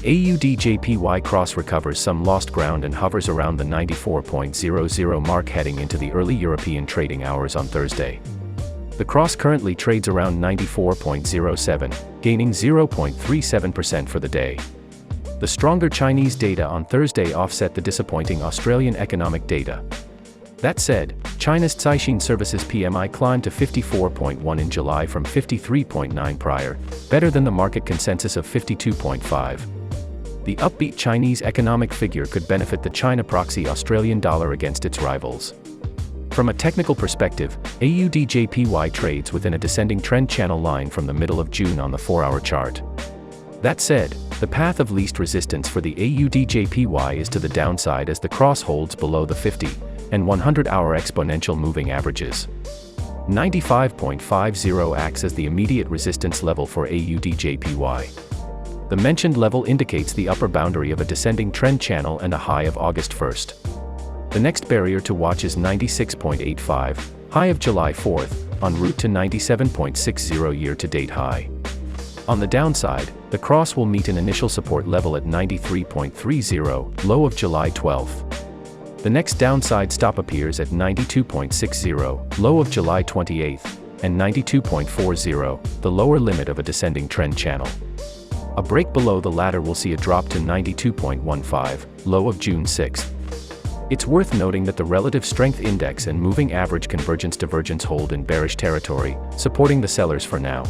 The AUDJPY cross recovers some lost ground and hovers around the 94.00 mark heading into the early European trading hours on Thursday. The cross currently trades around 94.07, gaining 0.37% for the day. The stronger Chinese data on Thursday offset the disappointing Australian economic data. That said, China's Caixin Services PMI climbed to 54.1 in July from 53.9 prior, better than the market consensus of 52.5. The upbeat Chinese economic figure could benefit the China proxy Australian dollar against its rivals. From a technical perspective, AUDJPY trades within a descending trend channel line from the middle of June on the 4-hour chart. That said, the path of least resistance for the AUDJPY is to the downside as the cross holds below the 50 and 100-hour exponential moving averages. 95.50 acts as the immediate resistance level for AUDJPY. The mentioned level indicates the upper boundary of a descending trend channel and a high of August 1st. The next barrier to watch is 96.85, high of July 4th, en route to 97.60 year-to-date high. On the downside, the cross will meet an initial support level at 93.30, low of July 12th. The next downside stop appears at 92.60, low of July 28th, and 92.40, the lower limit of a descending trend channel. A break below the latter will see a drop to 92.15, low of June 6th. It's worth noting that the relative strength index and moving average convergence divergence hold in bearish territory, supporting the sellers for now.